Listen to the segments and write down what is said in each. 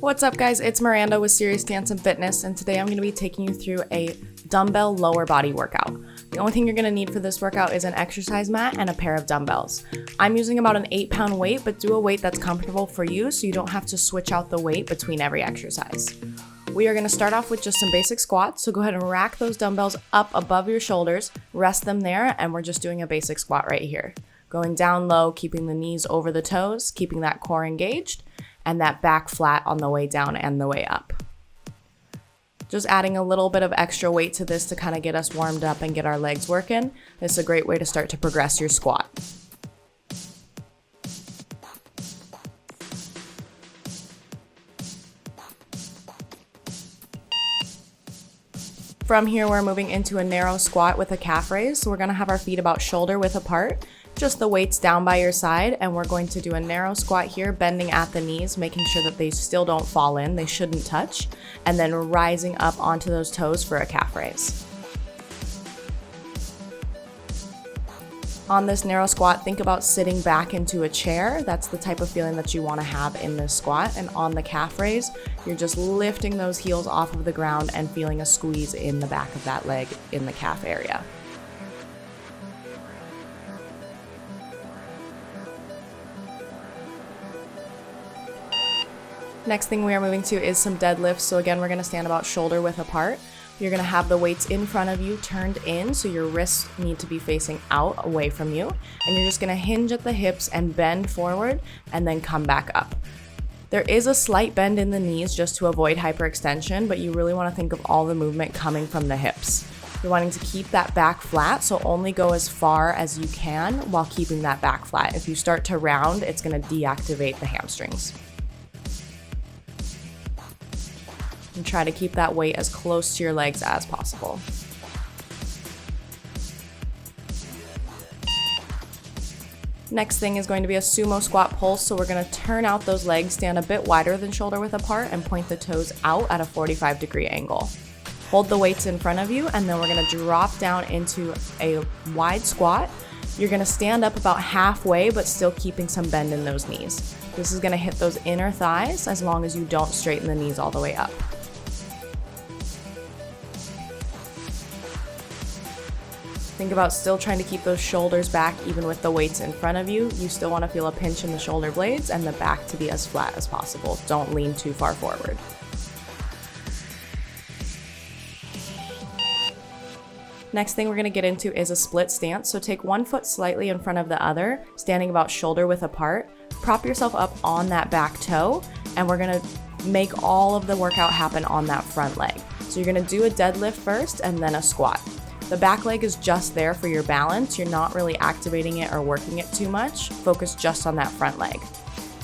What's up guys, it's Miranda with Serious Dance and Fitness, and today I'm going to be taking you through a dumbbell lower body workout. The only thing you're going to need for this workout is an exercise mat and a pair of dumbbells. I'm using about an 8-pound weight, but do a weight that's comfortable for you so you don't have to switch out the weight between every exercise. We are going to start off with just some basic squats, so go ahead and rack those dumbbells up above your shoulders, rest them there, and we're just doing a basic squat right here. Going down low, keeping the knees over the toes, keeping that core engaged, and that back flat on the way down and the way up. Just adding a little bit of extra weight to this to kind of get us warmed up and get our legs working. This is a great way to start to progress your squat. From here, we're moving into a narrow squat with a calf raise. So we're gonna have our feet about shoulder width apart, just the weights down by your side, and we're going to do a narrow squat here, bending at the knees, making sure that they still don't fall in, they shouldn't touch, and then rising up onto those toes for a calf raise. On this narrow squat, think about sitting back into a chair. That's the type of feeling that you want to have in this squat. And on the calf raise, you're just lifting those heels off of the ground and feeling a squeeze in the back of that leg in the calf area. Next thing we are moving to is some deadlifts. So again, we're going to stand about shoulder width apart. You're going to have the weights in front of you turned in, so your wrists need to be facing out away from you. And you're just going to hinge at the hips and bend forward and then come back up. There is a slight bend in the knees just to avoid hyperextension, but you really want to think of all the movement coming from the hips. You're wanting to keep that back flat, so only go as far as you can while keeping that back flat. If you start to round, it's going to deactivate the hamstrings. And try to keep that weight as close to your legs as possible. Next thing is going to be a sumo squat pulse. So we're going to turn out those legs, stand a bit wider than shoulder width apart, and point the toes out at a 45-degree angle. Hold the weights in front of you, and then we're going to drop down into a wide squat. You're going to stand up about halfway, but still keeping some bend in those knees. This is going to hit those inner thighs as long as you don't straighten the knees all the way up. Think about still trying to keep those shoulders back even with the weights in front of you. You still want to feel a pinch in the shoulder blades and the back to be as flat as possible. Don't lean too far forward. Next thing we're going to get into is a split stance. So take one foot slightly in front of the other, standing about shoulder width apart. Prop yourself up on that back toe, and we're going to make all of the workout happen on that front leg. So you're going to do a deadlift first and then a squat. The back leg is just there for your balance. You're not really activating it or working it too much. Focus just on that front leg.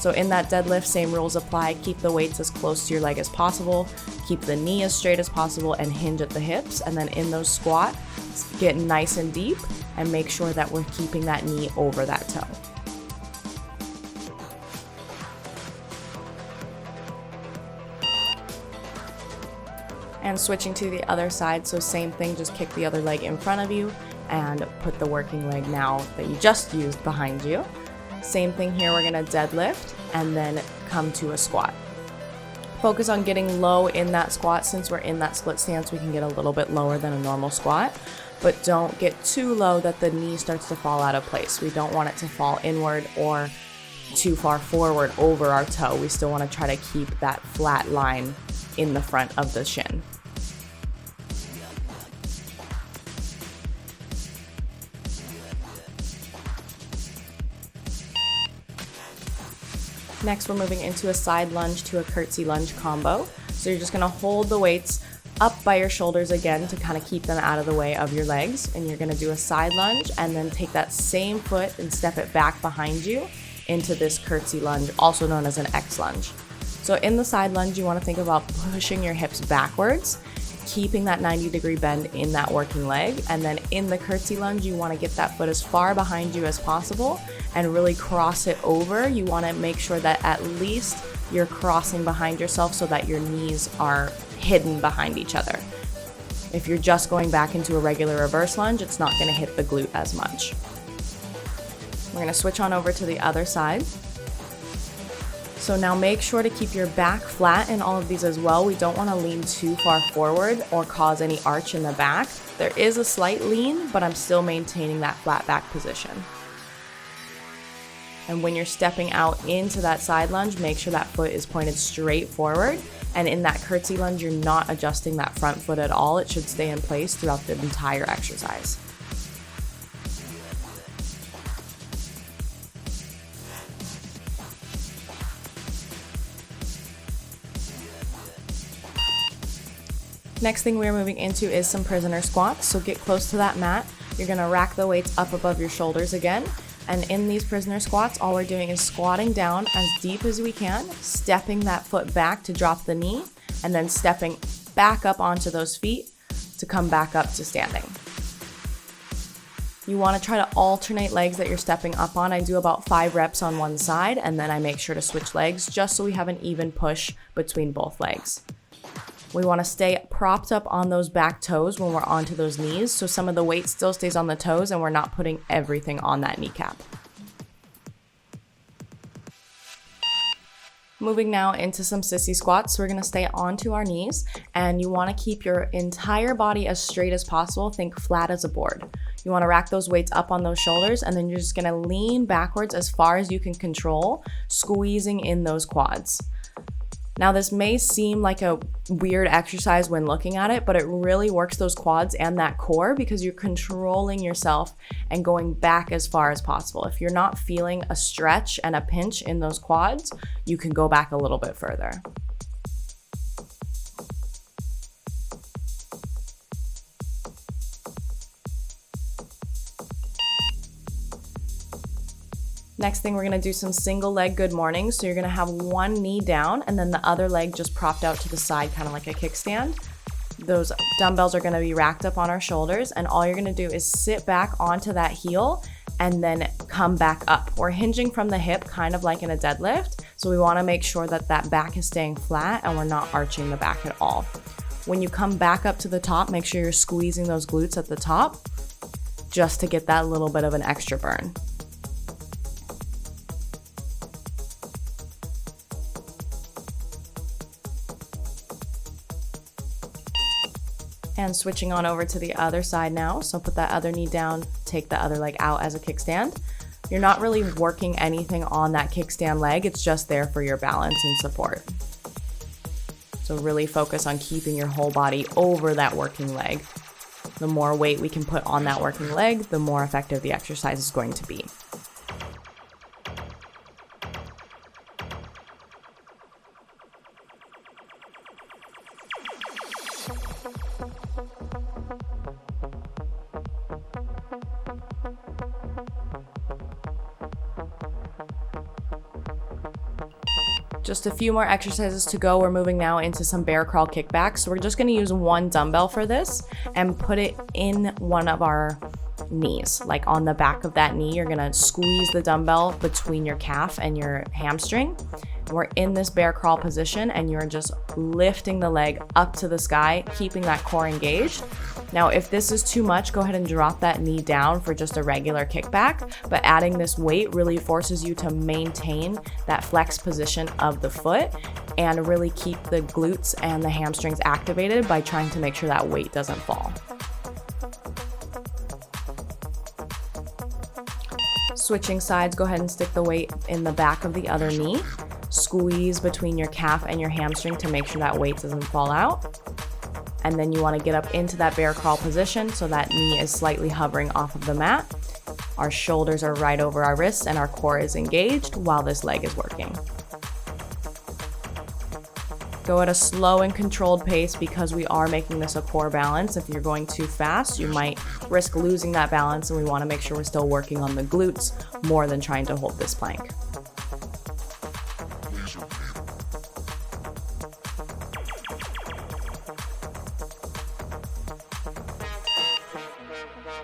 So in that deadlift, same rules apply. Keep the weights as close to your leg as possible. Keep the knee as straight as possible and hinge at the hips. And then in those squats, get nice and deep and make sure that we're keeping that knee over that toe. And switching to the other side, so same thing, just kick the other leg in front of you and put the working leg now that you just used behind you. Same thing here, we're gonna deadlift and then come to a squat. Focus on getting low in that squat. Since we're in that split stance, we can get a little bit lower than a normal squat, but don't get too low that the knee starts to fall out of place. We don't want it to fall inward or too far forward over our toe. We still wanna try to keep that flat line in the front of the shin. Next, we're moving into a side lunge to a curtsy lunge combo. So you're just gonna hold the weights up by your shoulders again to kind of keep them out of the way of your legs. And you're gonna do a side lunge and then take that same foot and step it back behind you into this curtsy lunge, also known as an X lunge. So in the side lunge, you want to think about pushing your hips backwards, keeping that 90-degree bend in that working leg. And then in the curtsy lunge, you want to get that foot as far behind you as possible and really cross it over. You want to make sure that at least you're crossing behind yourself so that your knees are hidden behind each other. If you're just going back into a regular reverse lunge, it's not going to hit the glute as much. We're going to switch on over to the other side. So now make sure to keep your back flat in all of these as well. We don't want to lean too far forward or cause any arch in the back. There is a slight lean, but I'm still maintaining that flat back position. And when you're stepping out into that side lunge, make sure that foot is pointed straight forward. And in that curtsy lunge, you're not adjusting that front foot at all. It should stay in place throughout the entire exercise. Next thing we're moving into is some prisoner squats. So get close to that mat. You're gonna rack the weights up above your shoulders again. And in these prisoner squats, all we're doing is squatting down as deep as we can, stepping that foot back to drop the knee, and then stepping back up onto those feet to come back up to standing. You wanna try to alternate legs that you're stepping up on. I do about 5 reps on one side, and then I make sure to switch legs just so we have an even push between both legs. We want to stay propped up on those back toes when we're onto those knees, so some of the weight still stays on the toes and we're not putting everything on that kneecap. Moving now into some sissy squats. So we're going to stay onto our knees, and you want to keep your entire body as straight as possible. Think flat as a board. You want to rack those weights up on those shoulders, and then you're just going to lean backwards as far as you can control, squeezing in those quads. Now this may seem like a weird exercise when looking at it, but it really works those quads and that core because you're controlling yourself and going back as far as possible. If you're not feeling a stretch and a pinch in those quads, you can go back a little bit further. Next thing, we're gonna do some single leg good mornings. So you're gonna have one knee down and then the other leg just propped out to the side, kind of like a kickstand. Those dumbbells are gonna be racked up on our shoulders, and all you're gonna do is sit back onto that heel and then come back up. We're hinging from the hip, kind of like in a deadlift. So we wanna make sure that that back is staying flat and we're not arching the back at all. When you come back up to the top, make sure you're squeezing those glutes at the top just to get that little bit of an extra burn. And switching on over to the other side now. So put that other knee down, take the other leg out as a kickstand. You're not really working anything on that kickstand leg. It's just there for your balance and support. So really focus on keeping your whole body over that working leg. The more weight we can put on that working leg, the more effective the exercise is going to be. Just a few more exercises to go. We're moving now into some bear crawl kickbacks. So we're just gonna use one dumbbell for this and put it in one of our knees. Like on the back of that knee, you're gonna squeeze the dumbbell between your calf and your hamstring. We're in this bear crawl position and you're just lifting the leg up to the sky, keeping that core engaged. Now, if this is too much, go ahead and drop that knee down for just a regular kickback, but adding this weight really forces you to maintain that flex position of the foot and really keep the glutes and the hamstrings activated by trying to make sure that weight doesn't fall. Switching sides, go ahead and stick the weight in the back of the other knee. Squeeze between your calf and your hamstring to make sure that weight doesn't fall out. And then you want to get up into that bear crawl position so that knee is slightly hovering off of the mat. Our shoulders are right over our wrists and our core is engaged while this leg is working. Go at a slow and controlled pace because we are making this a core balance. If you're going too fast, you might risk losing that balance, and we want to make sure we're still working on the glutes more than trying to hold this plank.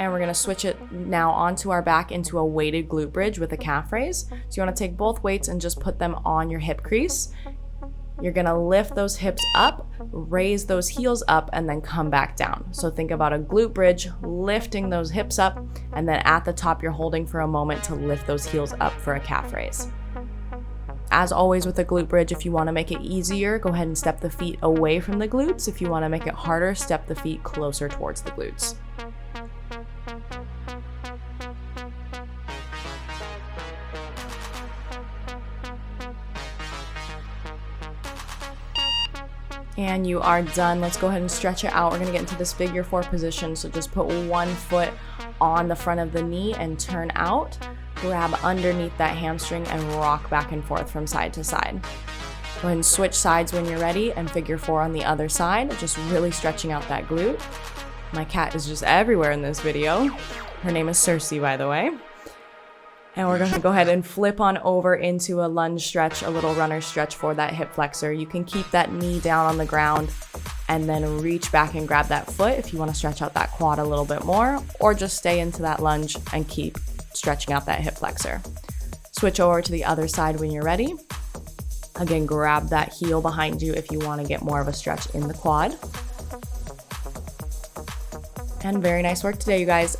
And we're gonna switch it now onto our back into a weighted glute bridge with a calf raise. So you wanna take both weights and just put them on your hip crease. You're gonna lift those hips up, raise those heels up, and then come back down. So think about a glute bridge, lifting those hips up, and then at the top you're holding for a moment to lift those heels up for a calf raise. As always with the glute bridge, if you want to make it easier, go ahead and step the feet away from the glutes. If you want to make it harder, step the feet closer towards the glutes. And you are done. Let's go ahead and stretch it out. We're gonna get into this figure 4 position. So just put one foot on the front of the knee and turn out. Grab underneath that hamstring and rock back and forth from side to side. Go ahead and switch sides when you're ready and figure 4 on the other side, just really stretching out that glute. My cat is just everywhere in this video. Her name is Serieux, by the way. And we're gonna go ahead and flip on over into a lunge stretch, a little runner stretch for that hip flexor. You can keep that knee down on the ground and then reach back and grab that foot if you wanna stretch out that quad a little bit more, or just stay into that lunge and keep stretching out that hip flexor. Switch over to the other side when you're ready. Again, grab that heel behind you if you wanna get more of a stretch in the quad. And very nice work today, you guys.